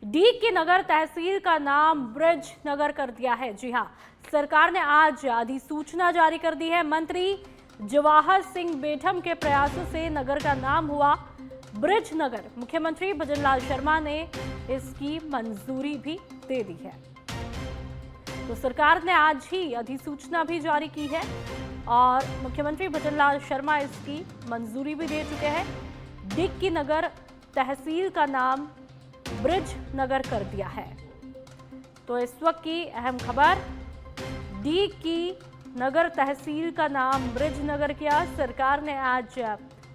D की नगर तहसील का नाम ब्रज नगर कर दिया है। जी हां, सरकार ने आज अधिसूचना जारी कर दी है। मंत्री जवाहर सिंह बेठम के प्रयासों से नगर का नाम हुआ ब्रज नगर। मुख्यमंत्री भजनलाल शर्मा ने इसकी मंजूरी भी दे दी है। तो सरकार ने आज ही अधिसूचना भी जारी की है और मुख्यमंत्री भजनलाल शर्मा इसकी मंजूरी भी दे चुके हैं। डिक्की नगर तहसील का नाम ब्रज नगर कर दिया है। तो इस वक्त की अहम खबर, डी की नगर तहसील का नाम ब्रज नगर किया। सरकार ने आज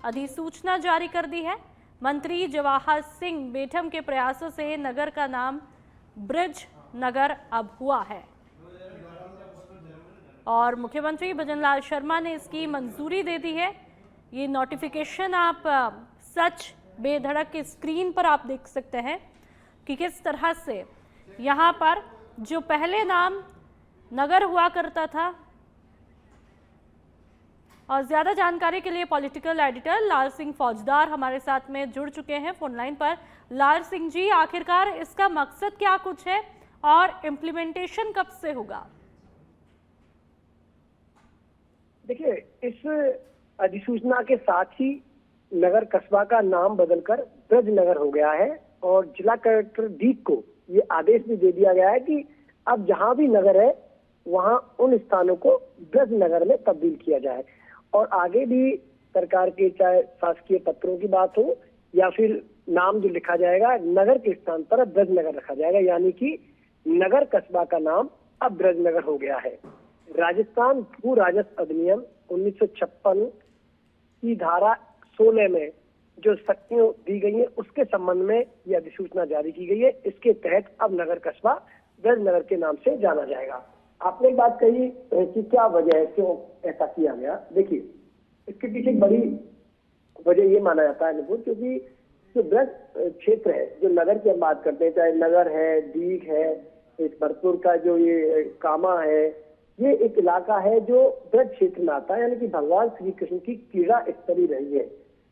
अधिसूचना जारी कर दी है। मंत्री जवाहर सिंह बेठम के प्रयासों से नगर का नाम ब्रज नगर अब हुआ है और मुख्यमंत्री भजनलाल शर्मा ने इसकी मंजूरी दे दी है। ये नोटिफिकेशन आप सच बेधड़क की स्क्रीन पर आप देख सकते हैं कि किस तरह से यहाँ पर जो पहले नाम नगर हुआ करता था। और ज्यादा जानकारी के लिए पॉलिटिकल एडिटर लाल सिंह फौजदार हमारे साथ में जुड़ चुके हैं फोन लाइन पर। लाल सिंह जी, आखिरकार इसका मकसद क्या कुछ है और इम्प्लीमेंटेशन कब से होगा? देखिए, इस अधिसूचना के साथ ही नगर कस्बा का नाम बदलकर ब्रज नगर हो गया है और जिला कलेक्टर डीक को ये आदेश भी दे दिया गया है कि अब जहां भी नगर है वहां उन स्थानों को ब्रज नगर में तब्दील किया जाए। और आगे भी सरकार के चाहे शासकीय पत्रों की बात हो या फिर नाम जो लिखा जाएगा नगर के स्थान पर ब्रज नगर रखा जाएगा, यानी कि नगर कस्बा का नाम अब ब्रज नगर हो गया है। राजस्थान भू राजस्व अधिनियम 1956 की धारा 16 में जो शक्तियां दी गई है उसके संबंध में यह अधिसूचना जारी की गई है। इसके तहत अब नगर कस्बा ब्रज नगर के नाम से जाना जाएगा। आपने एक बात कही कि क्या वजह है, क्यों ऐसा किया गया। देखिए, इसके पीछे एक बड़ी वजह ये माना जाता है नुपुर, क्योंकि जो ब्रज क्षेत्र है, जो नगर की हम बात करते हैं, चाहे नगर है, दीघ है, इस भरतपुर का जो ये कामा है, ये एक इलाका है जो ब्रज क्षेत्र में आता है, यानी कि भगवान श्री कृष्ण की क्रीड़ा स्थली रही है।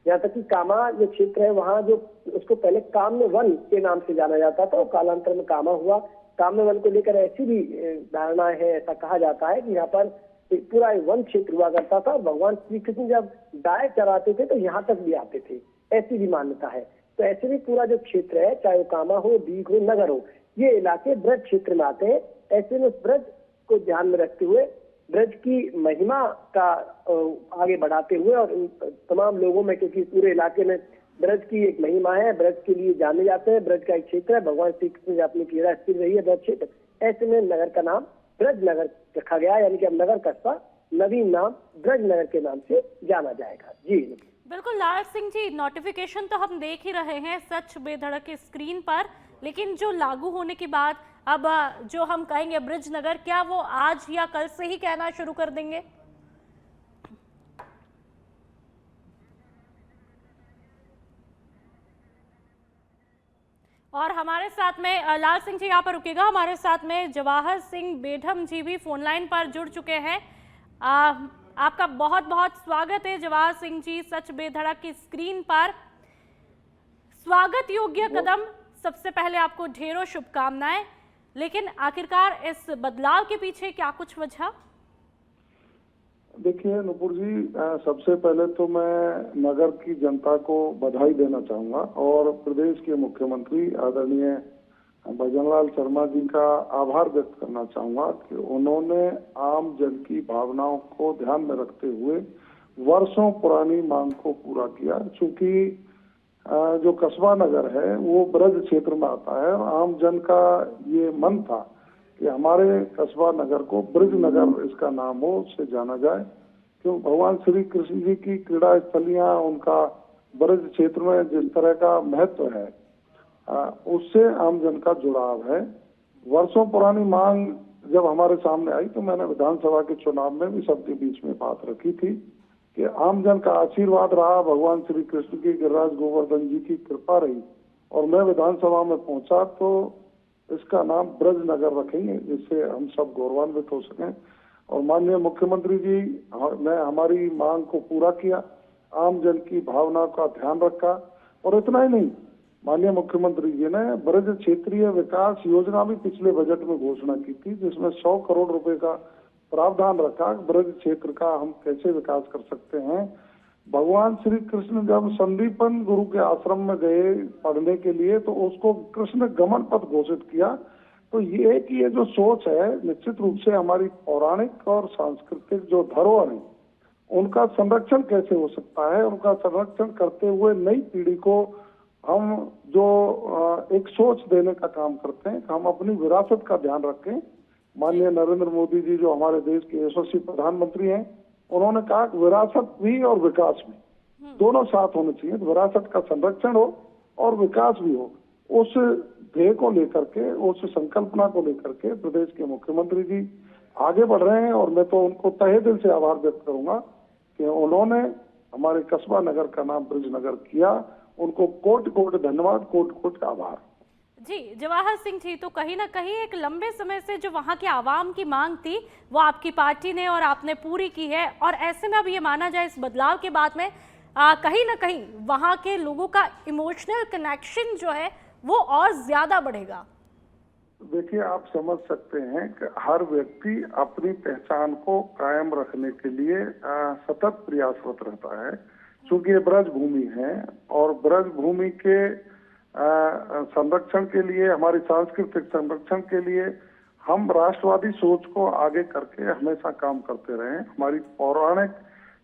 यहाँ तक कि कामा जो क्षेत्र है वहाँ जो उसको पहले काम्य वन के नाम से जाना जाता था, वो कालांतर में कामा हुआ। काम्य वन को लेकर ऐसी भी धारणा है, ऐसा कहा जाता है कि यहाँ पर एक पूरा वन क्षेत्र हुआ करता था। भगवान श्री कृष्ण जब गाय चराते थे तो यहाँ तक भी आते थे, ऐसी भी मान्यता है। तो ऐसे भी पूरा जो क्षेत्र है, चाहे वो कामा हो, दीघ हो, नगर हो, ये इलाके ब्रज क्षेत्र में आते हैं। ऐसे में उस ब्रज को ध्यान में रखते हुए ब्रज की महिमा का आगे बढ़ाते हुए और तमाम लोगों में, क्योंकि पूरे इलाके में ब्रज की एक महिमा है, ब्रज के लिए जाने जाते हैं, ब्रज का एक क्षेत्र है, भगवान श्री कृष्ण ने अपनी क्रीड़ा स्थिर रही है ब्रज क्षेत्र, ऐसे में नगर का नाम ब्रज नगर रखा गया, यानी कि अब नगर कस्बा नवीन नाम ब्रज नगर के नाम से जाना जाएगा। जी बिल्कुल लाल सिंह जी, नोटिफिकेशन तो हम देख ही रहे हैं सच बेधड़क की स्क्रीन पर, लेकिन जो लागू होने के बाद अब जो हम कहेंगे ब्रज नगर, क्या वो आज या कल से ही कहना शुरू कर देंगे? और हमारे साथ में लाल सिंह जी यहाँ पर रुकेगा, हमारे साथ में जवाहर सिंह बेठम जी भी फोन लाइन पर जुड़ चुके हैं। आपका बहुत बहुत स्वागत है जवाहर सिंह जी सच बेधड़क की स्क्रीन पर। स्वागत योग्य कदम, सबसे पहले आपको ढेरों शुभकामनाएं, लेकिन आखिरकार इस बदलाव के पीछे क्या कुछ वजह? देखिए नुपुर जी, सबसे पहले तो मैं नगर की जनता को बधाई देना चाहूंगा और प्रदेश के मुख्यमंत्री आदरणीय भजनलाल शर्मा जी का आभार व्यक्त करना चाहूंगा कि उन्होंने आम जन की भावनाओं को ध्यान में रखते हुए वर्षों पुरानी मांग को पूरा किया। चूंकि जो कस्बा नगर है वो ब्रज क्षेत्र में आता है और आम जन का ये मन था कि हमारे कस्बा नगर को ब्रज नगर इसका नाम हो, उससे जाना जाए, क्यों भगवान श्री कृष्ण जी की क्रीड़ा स्थलियां, उनका ब्रज क्षेत्र में जिस तरह का महत्व है उससे आम जन का जुड़ाव है। वर्षों पुरानी मांग जब हमारे सामने आई तो मैंने विधानसभा के चुनाव में भी सबके बीच में बात रखी थी कि आम जन का आशीर्वाद रहा, भगवान श्री कृष्ण की गिरिराज गोवर्धन जी की कृपा रही और मैं विधानसभा में पहुंचा तो इसका नाम ब्रज नगर रखेंगे, जिससे हम सब गौरवान्वित हो सकें। और माननीय मुख्यमंत्री जी ने हमारी मांग को पूरा किया, आम जन की भावना का ध्यान रखा और इतना ही नहीं, माननीय मुख्यमंत्री जी ने ब्रज क्षेत्रीय विकास योजना भी पिछले बजट में घोषणा की थी, जिसमें 100 करोड़ रुपए का प्रावधान रखा। ब्रज क्षेत्र का हम कैसे विकास कर सकते हैं। भगवान श्री कृष्ण जब संदीपन गुरु के आश्रम में गए पढ़ने के लिए, तो उसको कृष्ण गमन पथ घोषित किया। तो ये कि ये जो सोच है, निश्चित रूप से हमारी पौराणिक और सांस्कृतिक जो धरोहर है, उनका संरक्षण कैसे हो सकता है, उनका संरक्षण करते हुए नई पीढ़ी को हम जो एक सोच देने का काम करते हैं, हम अपनी विरासत का ध्यान रखें। माननीय नरेंद्र मोदी जी जो हमारे देश के यशस्वी प्रधानमंत्री हैं, उन्होंने कहा कि विरासत भी और विकास भी दोनों साथ होने चाहिए। तो विरासत का संरक्षण हो और विकास भी हो, उस ध्येय को लेकर के, उस संकल्पना को लेकर के प्रदेश के मुख्यमंत्री जी आगे बढ़ रहे हैं। और मैं तो उनको तहे दिल से आभार व्यक्त करूंगा कि उन्होंने हमारे कस्बा नगर का नाम ब्रज नगर किया। उनको कोटि कोटि धन्यवाद, कोटि कोटि आभार। जी जवाहर सिंह जी, तो कहीं ना कहीं एक लंबे समय से जो वहां के आवाम की मांग थी वो आपकी पार्टी ने और आपने पूरी की है, और ऐसे में अब ये माना जाए इस बदलाव के बाद में कहीं ना कहीं वहां के लोगों का इमोशनल कनेक्शन जो है वो और ज्यादा बढ़ेगा। देखिए, आप समझ सकते हैं कि हर व्यक्ति अपनी पहचान को कायम रखने के लिए सतत प्रयासरत रहता है, क्योंकि ये ब्रज भूमि है। और ब्रज भूमि के संरक्षण के लिए, हमारी सांस्कृतिक संरक्षण के लिए हम राष्ट्रवादी सोच को आगे करके हमेशा काम करते रहे। हमारी पौराणिक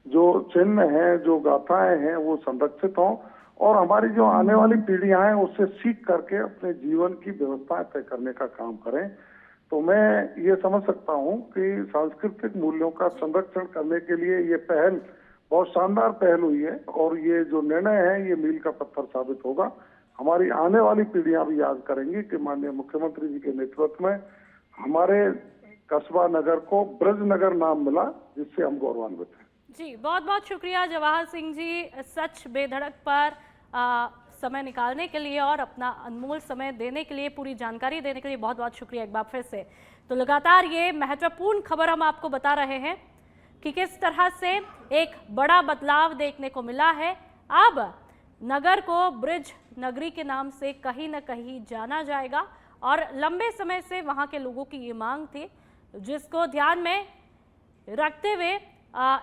जो चिन्ह हैं, जो गाथाएं हैं, वो संरक्षित हों और हमारी जो आने वाली पीढ़ियां हैं उससे सीख करके अपने जीवन की व्यवस्थाएं तय करने का काम करें। तो मैं ये समझ सकता हूं कि सांस्कृतिक मूल्यों का संरक्षण करने के लिए ये पहल बहुत शानदार पहल हुई है, और ये जो निर्णय है ये मील का पत्थर साबित होगा। हमारी आने वाली पीढ़ियां भी याद करेंगी कि माननीय मुख्यमंत्री जी के नेतृत्व में हमारे कस्बा नगर को ब्रज नगर नाम मिला, जिससे हम गौरवान्वित हैं। जी बहुत बहुत शुक्रिया जवाहर सिंह जी, सच बेधड़क पर समय निकालने के लिए और अपना अनमोल समय देने के लिए, पूरी जानकारी देने के लिए बहुत बहुत शुक्रिया एक बार फिर से। तो लगातार ये महत्वपूर्ण खबर हम आपको बता रहे हैं कि किस तरह से एक बड़ा बदलाव देखने को मिला है। अब नगर को ब्रिज नगरी के नाम से कहीं न कहीं जाना जाएगा, और लंबे समय से वहां के लोगों की ये मांग थी, जिसको ध्यान में रखते हुए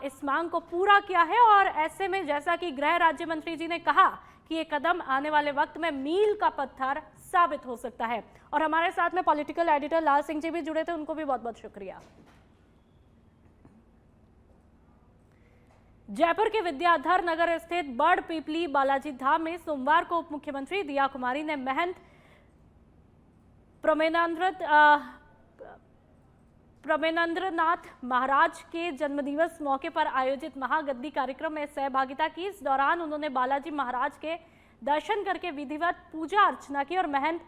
इस मांग को पूरा किया है। और ऐसे में जैसा कि गृह राज्य मंत्री जी ने कहा कि ये कदम आने वाले वक्त में मील का पत्थर साबित हो सकता है। और हमारे साथ में पॉलिटिकल एडिटर लाल सिंह जी भी जुड़े थे, उनको भी बहुत बहुत शुक्रिया। जयपुर के विद्याधर नगर स्थित बड़ पीपली बालाजी धाम में सोमवार को उप मुख्यमंत्री दिया कुमारी ने महंत प्रमेंद्रनाथ महाराज के जन्मदिवस मौके पर आयोजित महागद्दी कार्यक्रम में सहभागिता की। इस दौरान उन्होंने बालाजी महाराज के दर्शन करके विधिवत पूजा अर्चना की और महंत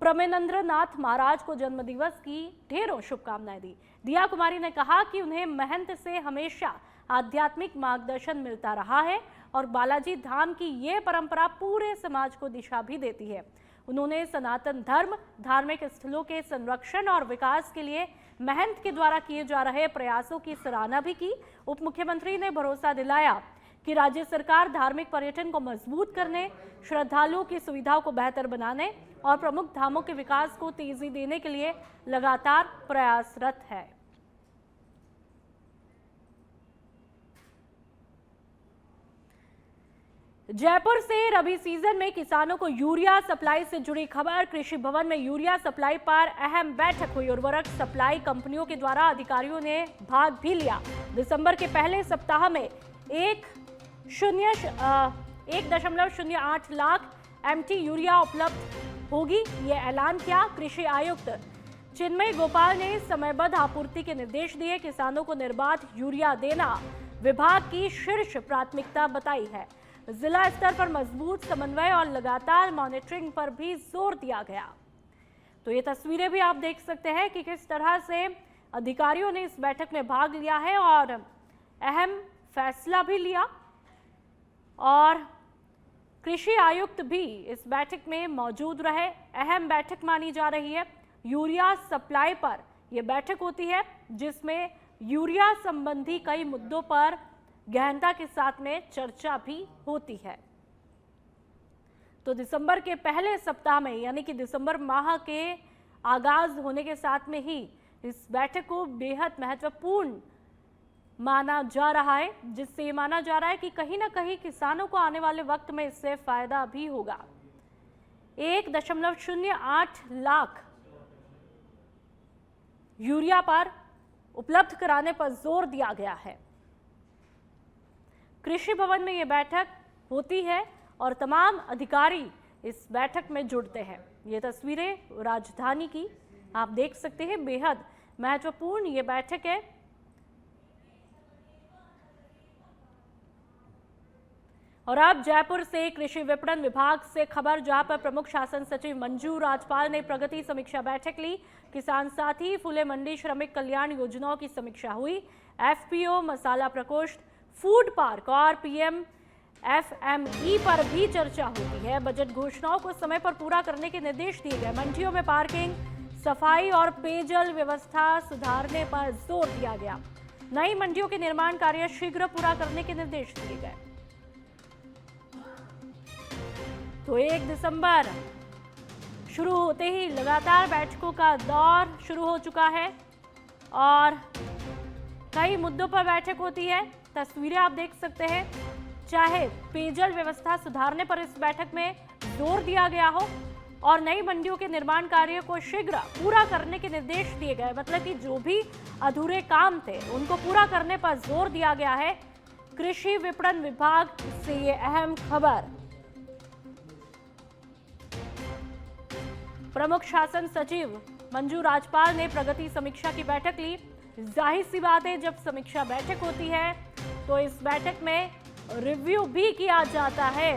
प्रमेंद्रनाथ महाराज को जन्मदिवस की ढेरों शुभकामनाएं दी। दिया कुमारी ने कहा कि उन्हें महंत से हमेशा आध्यात्मिक मार्गदर्शन मिलता रहा है और बालाजी धाम की ये परंपरा पूरे समाज को दिशा भी देती है। उन्होंने सनातन धर्म, धार्मिक स्थलों के संरक्षण और विकास के लिए महंत के द्वारा किए जा रहे प्रयासों की सराहना भी की। उप मुख्यमंत्री ने भरोसा दिलाया कि राज्य सरकार धार्मिक पर्यटन को मजबूत करने, श्रद्धालुओं की सुविधाओं को बेहतर बनाने और प्रमुख धामों के विकास को तेजी देने के लिए लगातार प्रयासरत है। जयपुर से रबी सीजन में किसानों को यूरिया सप्लाई से जुड़ी खबर। कृषि भवन में यूरिया सप्लाई पर अहम बैठक हुई। उर्वरक सप्लाई कंपनियों के द्वारा अधिकारियों ने भाग भी लिया। दिसंबर के पहले सप्ताह में 1.08 लाख MT यूरिया उपलब्ध होगी, ये ऐलान किया। कृषि आयुक्त चिन्मय गोपाल ने समयबद्ध आपूर्ति के निर्देश दिए। किसानों को निर्बाध यूरिया देना विभाग की शीर्ष प्राथमिकता बताई है। जिला स्तर पर मजबूत समन्वय और लगातार मॉनिटरिंग पर भी जोर दिया गया। तो ये तस्वीरें भी आप देख सकते हैं कि किस तरह से अधिकारियों ने इस बैठक में भाग लिया है और अहम फैसला भी लिया। और कृषि आयुक्त भी इस बैठक में मौजूद रहे। अहम बैठक मानी जा रही है। यूरिया सप्लाई पर यह बैठक होती है जिसमें यूरिया संबंधी कई मुद्दों पर गहनता के साथ में चर्चा भी होती है। तो दिसंबर के पहले सप्ताह में यानी कि दिसंबर माह के आगाज होने के साथ में ही इस बैठक को बेहद महत्वपूर्ण माना जा रहा है, जिससे ये माना जा रहा है कि कहीं ना कहीं किसानों को आने वाले वक्त में इससे फायदा भी होगा। 1.08 लाख यूरिया पर उपलब्ध कराने पर जोर दिया गया है। कृषि भवन में ये बैठक होती है और तमाम अधिकारी इस बैठक में जुड़ते हैं। ये तस्वीरें राजधानी की आप देख सकते हैं, बेहद महत्वपूर्ण ये बैठक है। और अब जयपुर से कृषि विपणन विभाग से खबर, जहां पर प्रमुख शासन सचिव मंजू राजपाल ने प्रगति समीक्षा बैठक ली। किसान साथी, फूले मंडी, श्रमिक कल्याण योजनाओं की समीक्षा हुई। एफपीओ, मसाला प्रकोष्ठ, फूड पार्क और पीएम एफएमई पर भी चर्चा होती है। बजट घोषणाओं को समय पर पूरा करने के निर्देश दिए गए। मंडियों में पार्किंग, सफाई और पेयजल व्यवस्था सुधारने पर जोर दिया गया। नई मंडियों के निर्माण कार्य शीघ्र पूरा करने के निर्देश दिए गए। तो 1 दिसंबर शुरू होते ही लगातार बैठकों का दौर शुरू हो चुका है और कई मुद्दों पर बैठक होती है। तस्वीरें आप देख सकते हैं, चाहे पेयजल व्यवस्था सुधारने पर इस बैठक में जोर दिया गया हो और नई मंडियों के निर्माण कार्य को शीघ्र पूरा करने के निर्देश दिए गए। मतलब कि जो भी अधूरे काम थे उनको पूरा करने पर जोर दिया गया है। कृषि विपणन विभाग से ये अहम खबर। प्रमुख शासन सचिव मंजू राजपाल ने प्रगति समीक्षा की बैठक ली। जाहिर सी बात है, जब समीक्षा बैठक होती है तो इस बैठक में रिव्यू भी किया जाता है।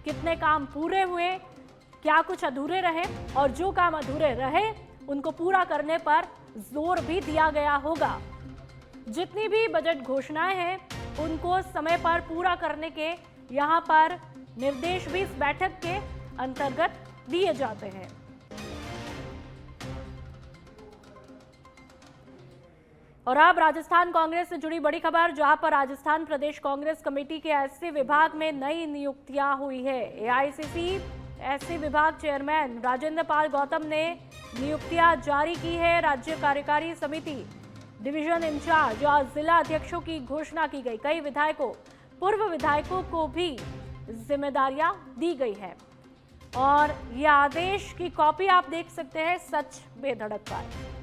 कितने काम पूरे हुए, क्या कुछ अधूरे रहे और जो काम अधूरे रहे उनको पूरा करने पर जोर भी दिया गया होगा। जितनी भी बजट घोषणाएं हैं उनको समय पर पूरा करने के यहाँ पर निर्देश भी इस बैठक के अंतर्गत दिए जाते हैं। और अब राजस्थान कांग्रेस से जुड़ी बड़ी खबर, जहां पर राजस्थान प्रदेश कांग्रेस कमेटी के एससी विभाग में नई नियुक्तियां हुई है। एआईसीसी एससी विभाग चेयरमैन राजेंद्र पाल गौतम ने नियुक्तियां जारी की है। राज्य कार्यकारी समिति डिवीजन इंचार्ज और जिला अध्यक्षों की घोषणा की गई। कई विधायकों, पूर्व विधायकों को भी जिम्मेदारियां दी गई है और ये आदेश की कॉपी आप देख सकते हैं सच बेधड़क पर।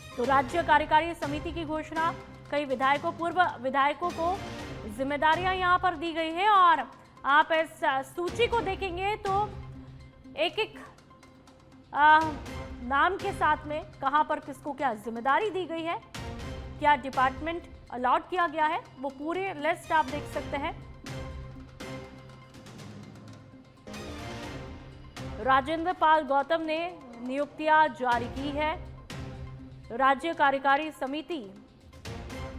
तो राज्य कार्यकारी समिति की घोषणा, कई विधायकों, पूर्व विधायकों को जिम्मेदारियां यहां पर दी गई है और आप इस सूची को देखेंगे तो एक एक नाम के साथ में कहां पर किसको क्या जिम्मेदारी दी गई है, क्या डिपार्टमेंट अलॉट किया गया है, वो पूरे लिस्ट आप देख सकते हैं। राजेंद्र पाल गौतम ने नियुक्तियां जारी की है। राज्य कार्यकारी समिति,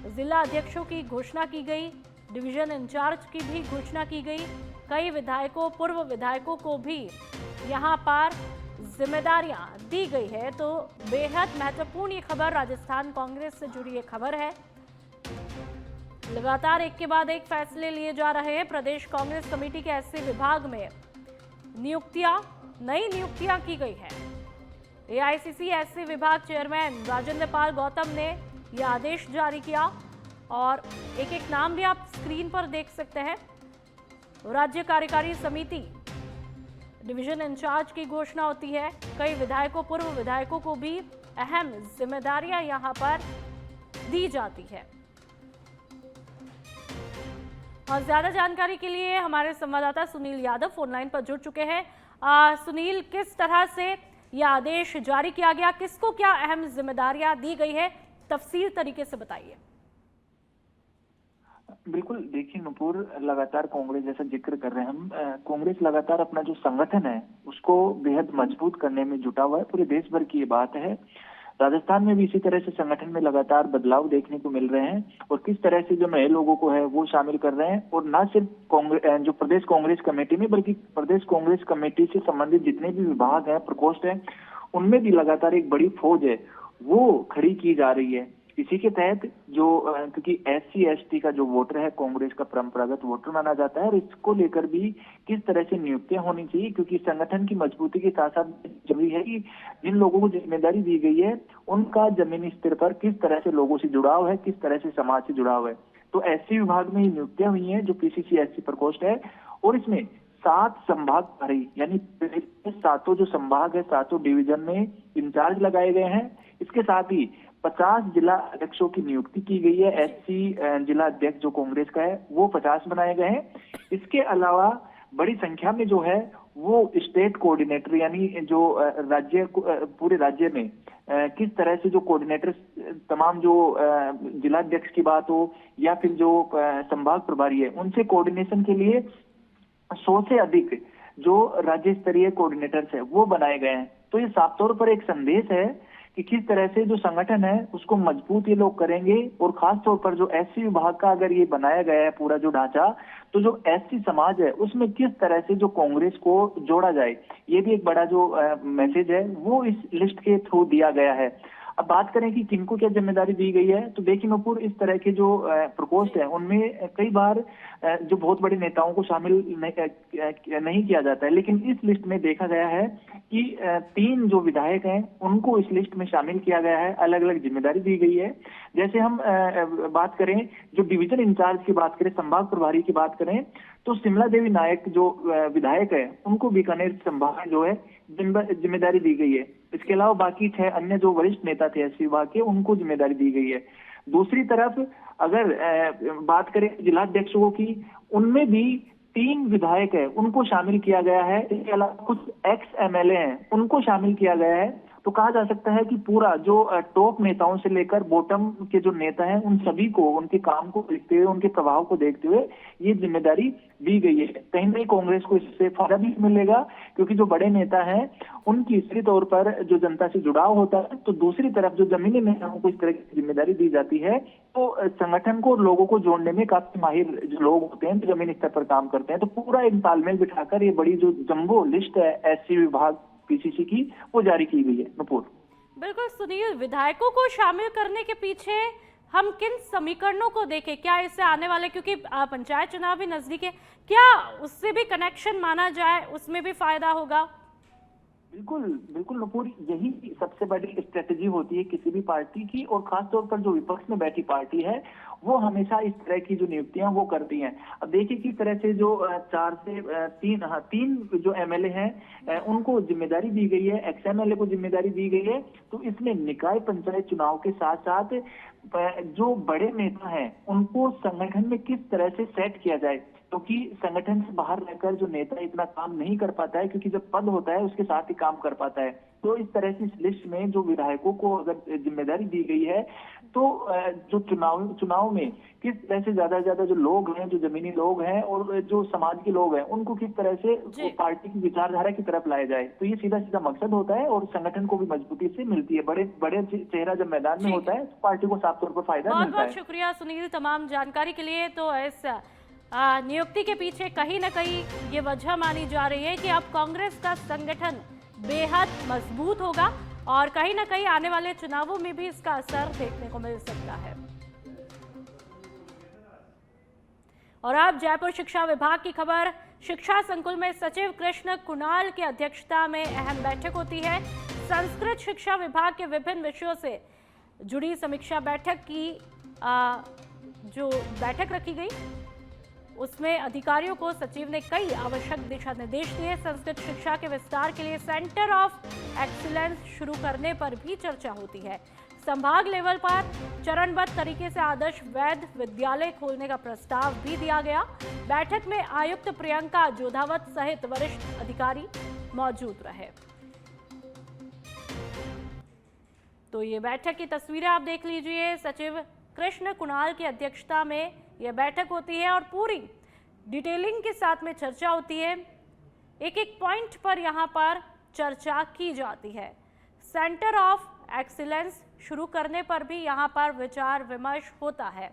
जिला अध्यक्षों की घोषणा की गई, डिवीजन इंचार्ज की भी घोषणा की गई। कई विधायकों, पूर्व विधायकों को भी यहां पर जिम्मेदारियां दी गई है। तो बेहद महत्वपूर्ण ये खबर राजस्थान कांग्रेस से जुड़ी ये खबर है। लगातार एक के बाद एक फैसले लिए जा रहे हैं। प्रदेश कांग्रेस कमेटी के एससी विभाग में नई नियुक्तियां की गई है। एआईसीसी एससी विभाग चेयरमैन राजेंद्र पाल गौतम ने यह आदेश जारी किया और एक एक नाम भी आप स्क्रीन पर देख सकते हैं। राज्य कार्यकारी समिति डिवीजन इंचार्ज की घोषणा होती है। कई विधायकों, पूर्व विधायकों को भी अहम जिम्मेदारियां यहां पर दी जाती है। और ज्यादा जानकारी के लिए हमारे संवाददाता सुनील यादव फोनलाइन पर जुड़ चुके हैं। सुनील, किस तरह से यह आदेश जारी किया गया, किसको क्या अहम जिम्मेदारियां दी गई है, तफसील तरीके से बताइए। बिल्कुल, देखिए नुपुर, लगातार कांग्रेस जैसा जिक्र कर रहे हैं हम, कांग्रेस लगातार अपना जो संगठन है उसको बेहद मजबूत करने में जुटा हुआ है। पूरे देश भर की ये बात है। राजस्थान में भी इसी तरह से संगठन में लगातार बदलाव देखने को मिल रहे हैं और किस तरह से जो नए लोगों को है वो शामिल कर रहे हैं। और न सिर्फ जो प्रदेश कांग्रेस कमेटी में, बल्कि प्रदेश कांग्रेस कमेटी से संबंधित जितने भी विभाग हैं, प्रकोष्ठ हैं, उनमें भी लगातार एक बड़ी फौज है वो खड़ी की जा रही है। इसी के तहत जो क्योंकि SC/ST का जो वोटर है कांग्रेस का परंपरागत वोटर माना जाता है, और इसको लेकर भी किस तरह से नियुक्तियां होनी चाहिए, क्योंकि संगठन की मजबूती के साथ साथ जरूरी है कि जिन लोगों को जिम्मेदारी दी गई है उनका जमीनी स्तर पर किस तरह से लोगों से जुड़ाव है, किस तरह से समाज से जुड़ाव है। तो SC विभाग में ये नियुक्तियां हुई हैं जो PCC/SC प्रकोष्ठ है, और इसमें 7 संभाग प्रभारी यानी सातों जो संभाग है, सातों डिवीजन में इंचार्ज लगाए गए हैं। इसके साथ ही 50 जिला अध्यक्षों की नियुक्ति की गई है। SC जिला अध्यक्ष जो कांग्रेस का है वो 50 बनाए गए हैं। इसके अलावा बड़ी संख्या में जो है वो स्टेट कोऑर्डिनेटर यानी जो राज्य पूरे राज्य में किस तरह से जो कोऑर्डिनेटर तमाम जो जिलाध्यक्ष की बात हो या फिर जो संभाग प्रभारी है उनसे कोऑर्डिनेशन के लिए 100 से अधिक जो राज्य स्तरीय कोऑर्डिनेटर्स है वो बनाए गए हैं। तो ये साफ तौर पर एक संदेश है कि किस तरह से जो संगठन है उसको मजबूत ये लोग करेंगे, और खास तौर पर जो SC विभाग का अगर ये बनाया गया है पूरा जो ढांचा, तो जो SC समाज है उसमें किस तरह से जो कांग्रेस को जोड़ा जाए, ये भी एक बड़ा जो मैसेज है वो इस लिस्ट के थ्रू दिया गया है। अब बात करें कि किनको क्या जिम्मेदारी दी गई है, तो देखिए नूपुर, इस तरह के जो प्रकोष्ठ है उनमें कई बार जो बहुत बड़े नेताओं को शामिल नहीं किया जाता है, लेकिन इस लिस्ट में देखा गया है कि 3 जो विधायक हैं उनको इस लिस्ट में शामिल किया गया है, अलग अलग जिम्मेदारी दी गई है। जैसे हम बात करें जो डिवीजन इंचार्ज की बात करें, संभाग प्रभारी की बात करें, तो शिमला देवी नायक जो विधायक है उनको बीकानेर संभाग जो है जिम्मेदारी दी गई है। इसके अलावा बाकी 6 अन्य जो वरिष्ठ नेता थे SC विभाग के उनको जिम्मेदारी दी गई है। दूसरी तरफ अगर बात करें जिलाध्यक्षों की, उनमें भी 3 विधायक है उनको शामिल किया गया है। इसके अलावा कुछ एक्स MLA हैं उनको शामिल किया गया है। तो कहा जा सकता है कि पूरा जो टॉप नेताओं से लेकर बॉटम के जो नेता हैं उन सभी को उनके काम को देखते हुए, उनके प्रभाव को देखते हुए ये जिम्मेदारी दी गई है। कहीं ना कहीं कांग्रेस को इससे फायदा भी मिलेगा, क्योंकि जो बड़े नेता हैं उनकी इसी तौर पर जो जनता से जुड़ाव होता है, तो दूसरी तरफ जो जमीनी नेताओं को इस तरह की जिम्मेदारी दी जाती है तो संगठन को लोगों को जोड़ने में काफी माहिर जो लोग होते हैं जो जमीनी स्तर पर काम करते हैं, तो पूरा एक तालमेल बिठाकर ये बड़ी जो जम्बो लिस्ट है SC विभाग PCC की वो जारी की गई है। नूपुर, बिल्कुल सुनील, विधायकों को शामिल करने के पीछे हम किन समीकरणों को देखें? क्या इससे आने वाले, क्योंकि पंचायत चुनाव भी नजदीक है, क्या उससे भी कनेक्शन माना जाए, उसमें भी फायदा होगा? बिल्कुल बिल्कुल नूपुर, यही सबसे बड़ी स्ट्रेटेजी होती है किसी भी पार्टी की, और खास तौर पर जो विपक्ष में बैठी पार्टी है वो हमेशा इस तरह की जो नियुक्तियां वो करती हैं। अब देखिए किस तरह से जो 4 से 3 जो MLA हैं उनको जिम्मेदारी दी गई है, एक्स MLA को जिम्मेदारी दी गई है। तो इसमें निकाय पंचायत चुनाव के साथ साथ जो बड़े नेता हैं उनको संगठन में किस तरह से सेट किया जाए, क्योंकि संगठन से बाहर रहकर जो नेता इतना काम नहीं कर पाता है, क्योंकि जब पद होता है उसके साथ ही काम कर पाता है। तो इस तरह से इस लिस्ट में जो विधायकों को अगर जिम्मेदारी दी गई है तो जो चुनाव में किस तरह से ज्यादा जो लोग हैं, जो जमीनी लोग हैं और जो समाज के लोग हैं, उनको किस तरह से पार्टी की विचारधारा की तरफ लाया जाए, तो ये सीधा सीधा मकसद होता है और संगठन को भी मजबूती से मिलती है। बड़े चेहरा जब मैदान में होता है तो पार्टी को साफ तौर पर फायदा मिलता है। बहुत शुक्रिया सुनील तमाम जानकारी के लिए। तो इस नियुक्ति के पीछे कहीं ना कहीं ये वजह मानी जा रही है कि अब कांग्रेस का संगठन बेहद मजबूत होगा और कहीं ना कहीं आने वाले चुनावों में भी इसका असर देखने को मिल सकता है। और अब जयपुर शिक्षा विभाग की खबर। शिक्षा संकुल में सचिव कृष्ण कुणाल की अध्यक्षता में अहम बैठक होती है। संस्कृत शिक्षा विभाग के विभिन्न विषयों से जुड़ी समीक्षा बैठक की जो बैठक रखी गई उसमें अधिकारियों को सचिव ने कई आवश्यक दिशा निर्देश दिए। संस्कृत शिक्षा के विस्तार के लिए सेंटर ऑफ एक्सीलेंस शुरू करने पर भी चर्चा होती है। संभाग लेवल पर चरणबद्ध तरीके से आदर्श वैध विद्यालय खोलने का प्रस्ताव भी दिया गया। बैठक में आयुक्त प्रियंका जोधावत सहित वरिष्ठ अधिकारी मौजूद रहे। तो ये बैठक की तस्वीरें आप देख लीजिए। सचिव कृष्ण कुणाल की अध्यक्षता में यह बैठक होती है और पूरी डिटेलिंग के साथ में चर्चा होती है। एक एक पॉइंट पर यहाँ पर चर्चा की जाती है। सेंटर ऑफ एक्सीलेंस शुरू करने पर भी यहाँ पर विचार विमर्श होता है।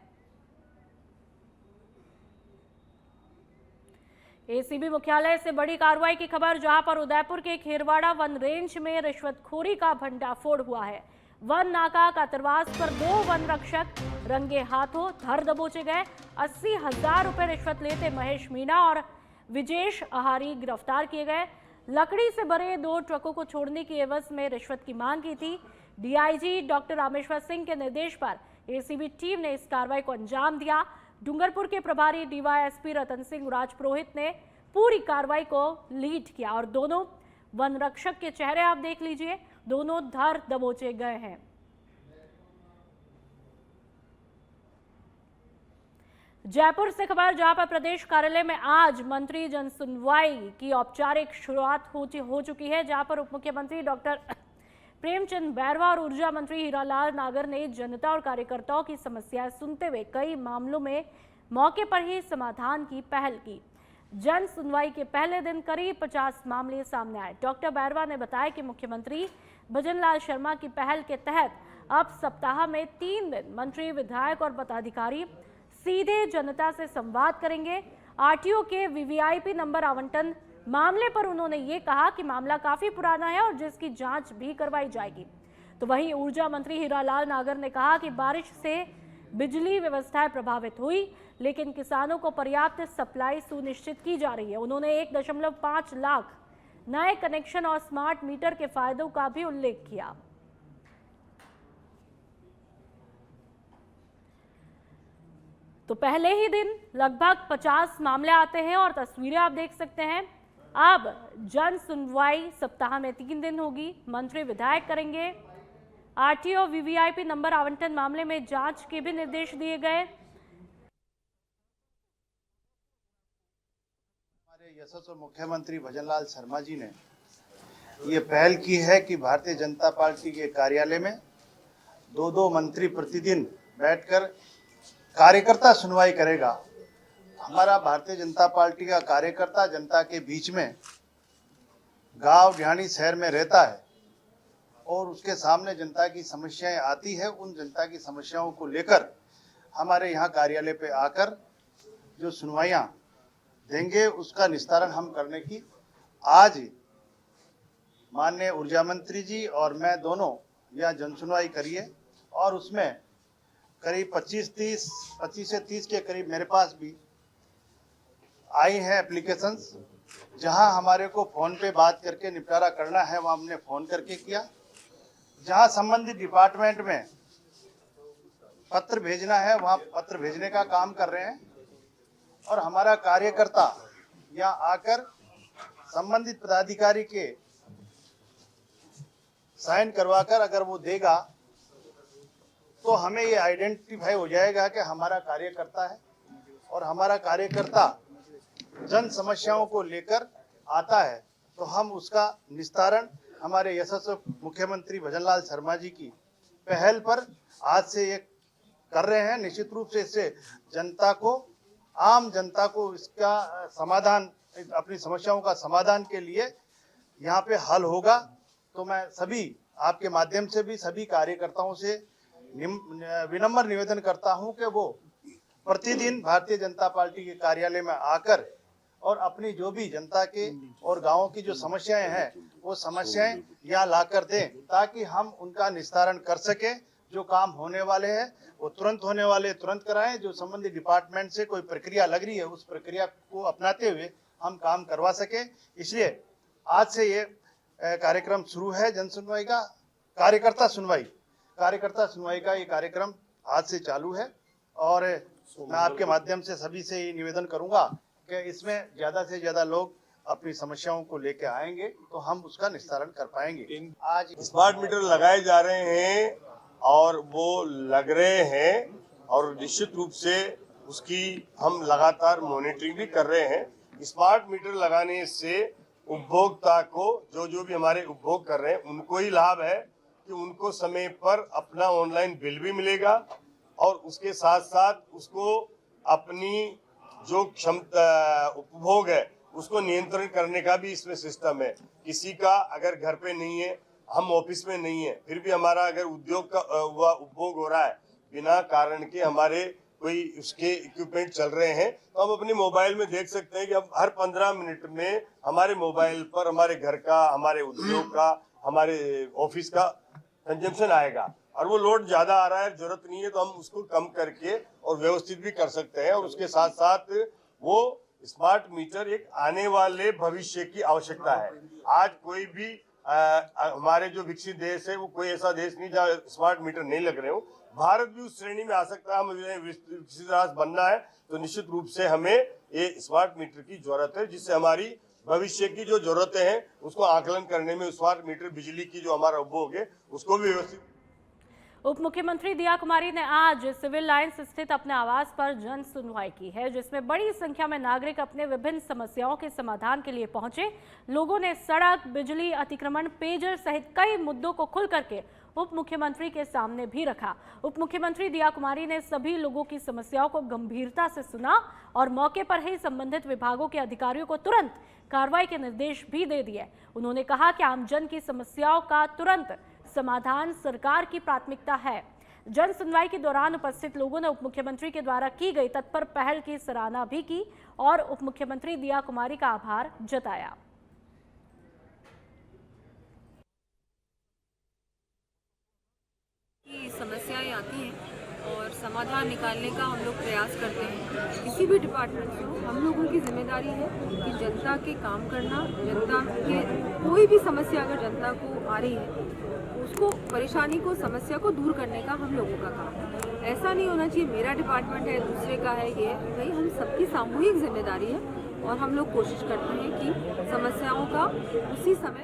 एसीबी मुख्यालय से बड़ी कार्रवाई की खबर, जहां पर उदयपुर के खेरवाड़ा वन रेंज में रिश्वतखोरी का भंडाफोड़ हुआ है। वन नाका कातरवास पर 2 वन रक्षक रंगे हाथों धर दबोचे गए। 80,000 रुपए रिश्वत लेते महेश मीणा और विजेश आहारी गिरफ्तार किए गए। लकड़ी से भरे 2 ट्रकों को छोड़ने की एवज में रिश्वत की मांग की थी। डीआईजी डॉक्टर रामेश्वर सिंह के निर्देश पर एसीबी टीम ने इस कार्रवाई को अंजाम दिया। डूंगरपुर के प्रभारी डीवाईएसपी रतन सिंह राजपुरोहित ने पूरी कार्रवाई को लीड किया और दोनों वन रक्षक के चेहरे आप देख लीजिए, दोनों धर दबोचे गए हैं। जयपुर से खबर, जहां पर प्रदेश कार्यालय में आज मंत्री जन सुनवाई की औपचारिक शुरुआत हो चुकी है, जहां पर उप मुख्यमंत्री डॉक्टर प्रेमचंद बैरवा और ऊर्जा मंत्री हीरालाल नागर ने जनता और कार्यकर्ताओं की समस्याएं सुनते हुए कई मामलों में मौके पर ही समाधान की पहल की। जन सुनवाई के पहले दिन करीब 50 मामले सामने आए। डॉक्टर बैरवा ने बताया कि मुख्यमंत्री भजनलाल शर्मा की पहल के तहत अब सप्ताह में 3 दिन मंत्री, विधायक और पदाधिकारी सीधे जनता से संवाद करेंगे। आरटीओ के वीवीआईपी नंबर आवंटन मामले पर उन्होंने ये कहा कि मामला काफी पुराना है और जिसकी जांच भी करवाई जाएगी। तो वहीं ऊर्जा मंत्री हीरालाल नागर ने कहा कि बारिश से बिजली व्यवस्थाएं प्रभावित हुई, लेकिन किसानों को पर्याप्त सप्लाई सुनिश्चित की जा रही है। उन्होंने 1.5 लाख नए कनेक्शन और स्मार्ट मीटर के फायदों का भी उल्लेख किया। तो पहले ही दिन लगभग 50 मामले आते हैं और तस्वीरें आप देख सकते हैं। अब जन सुनवाई सप्ताह में 3 दिन होगी। मंत्री, विधायक करेंगे। आरटीओ वीवीआईपी नंबर आवंटन मामले में जांच के भी निर्देश दिए गए। हमारे यशस्वी मुख्यमंत्री भजनलाल शर्मा जी ने ये पहल की है कि भारतीय जनता पार्टी के कार्यालय में 2 मंत्री प्रतिदिन बैठकर कार्यकर्ता सुनवाई करेगा। हमारा भारतीय जनता पार्टी का कार्यकर्ता जनता के बीच में गांव ढाणी शहर में रहता है और उसके सामने जनता की समस्याएं आती है। उन जनता की समस्याओं को लेकर हमारे यहाँ कार्यालय पे आकर जो सुनवाइयाँ देंगे उसका निस्तारण हम करने की आज माननीय ऊर्जा मंत्री जी और मैं दोनों यहाँ जन सुनवाई करिए और उसमें करीब 25 से 30 के करीब मेरे पास भी आई हैं एप्लीकेशंस, जहां हमारे को फोन पे बात करके निपटारा करना है वहां हमने फोन करके किया। जहां संबंधित डिपार्टमेंट में पत्र भेजना है वहां पत्र भेजने का काम कर रहे हैं और हमारा कार्यकर्ता यहाँ आकर संबंधित पदाधिकारी के साइन करवाकर अगर वो देगा तो हमें ये आइडेंटिफाई हो जाएगा कि हमारा कार्यकर्ता है और हमारा कार्यकर्ता जन समस्याओं को लेकर आता है। तो हम उसका निस्तारण हमारे यशस्वी मुख्यमंत्री भजनलाल शर्मा जी की पहल पर आज से ये कर रहे हैं। निश्चित रूप से इससे जनता को, आम जनता को इसका समाधान, अपनी समस्याओं का समाधान के लिए यहाँ पे हल होगा। तो मैं सभी आपके माध्यम से भी सभी कार्यकर्ताओं से विनम्र निवेदन करता हूं कि वो प्रतिदिन भारतीय जनता पार्टी के कार्यालय में आकर और अपनी जो भी जनता के और गांवों की जो समस्याएं हैं वो समस्याएं यहाँ लाकर दें ताकि हम उनका निस्तारण कर सके। जो काम होने वाले हैं वो तुरंत होने वाले तुरंत कराएं। जो संबंधित डिपार्टमेंट से कोई प्रक्रिया लग रही है उस प्रक्रिया को अपनाते हुए हम काम करवा सके। इसलिए आज से ये कार्यक्रम शुरू है जन सुनवाई का, कार्यकर्ता सुनवाई का ये कार्यक्रम आज से चालू है और मैं आपके माध्यम से सभी से ये निवेदन करूंगा कि इसमें ज्यादा से ज्यादा लोग अपनी समस्याओं को लेकर आएंगे तो हम उसका निस्तारण कर पाएंगे। आज स्मार्ट मीटर लगाए जा रहे हैं और वो लग रहे हैं और निश्चित रूप से उसकी हम लगातार मॉनिटरिंग भी कर रहे हैं। स्मार्ट मीटर लगाने से उपभोक्ता को जो भी हमारे उपभोग कर रहे हैं उनको ही लाभ है कि उनको समय पर अपना ऑनलाइन बिल भी मिलेगा और उसके साथ साथ उसको अपनी जो क्षमता उपभोग है उसको नियंत्रण करने का भी इसमें सिस्टम है। किसी का अगर घर पे नहीं है, हम ऑफिस में नहीं है, फिर भी हमारा अगर उद्योग का उपभोग हो रहा है बिना कारण के, हमारे कोई उसके इक्विपमेंट चल रहे हैं तो हम अपने मोबाइल में देख सकते हैं कि अब हर 15 मिनट में हमारे मोबाइल पर हमारे घर का, हमारे उद्योग का, हमारे ऑफिस का कंजम्पशन आएगा, और वो लोड ज्यादा आ रहा है, जरूरत नहीं है, तो हम उसको कम करके और व्यवस्थित भी कर सकते हैं। और उसके साथ साथ वो स्मार्ट मीटर एक आने वाले भविष्य की आवश्यकता है। आज कोई भी हमारे जो विकसित देश है वो कोई ऐसा देश नहीं जहाँ स्मार्ट मीटर नहीं लग रहे हो। भारत भी उस श्रेणी में आ सकता है। हमें विकसित राष्ट्र बनना है तो निश्चित रूप से हमें ये स्मार्ट मीटर की जरूरत है, जिससे हमारी भविष्य की जो जरूरतें हैं उसको आकलन करने में स्मार्ट मीटर, बिजली की जो हमारा उपभोग है उसको भी व्यवस्थित। उप मुख्यमंत्री दिया कुमारी ने आज सिविल लाइंस स्थित अपने आवास पर जन सुनवाई की है, जिसमें बड़ी संख्या में नागरिक अपने विभिन्न समस्याओं के समाधान के लिए पहुंचे। लोगों ने सड़क, बिजली, अतिक्रमण, पेयजल सहित कई मुद्दों को खुल करके उप मुख्यमंत्री के सामने भी रखा। उप मुख्यमंत्री दिया कुमारी ने सभी लोगों की समस्याओं को गंभीरता से सुना और मौके पर ही संबंधित विभागों के अधिकारियों को तुरंत कार्रवाई के निर्देश भी दे दिए। उन्होंने कहा कि आमजन की समस्याओं का तुरंत समाधान सरकार की प्राथमिकता है। जन सुनवाई के दौरान उपस्थित लोगों ने उप मुख्यमंत्री के द्वारा की गई तत्पर पहल की सराहना भी की और उप मुख्यमंत्री दिया कुमारी का आभार जताया। समस्याएं आती हैं और समाधान निकालने का हम लोग प्रयास करते हैं। किसी भी डिपार्टमेंट से हो, हम लोगों की जिम्मेदारी है कि जनता के काम करना, जनता के कोई भी समस्या अगर जनता को आ रही है उसको, परेशानी को, समस्या को दूर करने का हम लोगों का काम है। ऐसा नहीं होना चाहिए मेरा डिपार्टमेंट है, दूसरे का है, ये भाई हम सबकी सामूहिक जिम्मेदारी है और हम लोग कोशिश करते हैं कि समस्याओं का उसी समय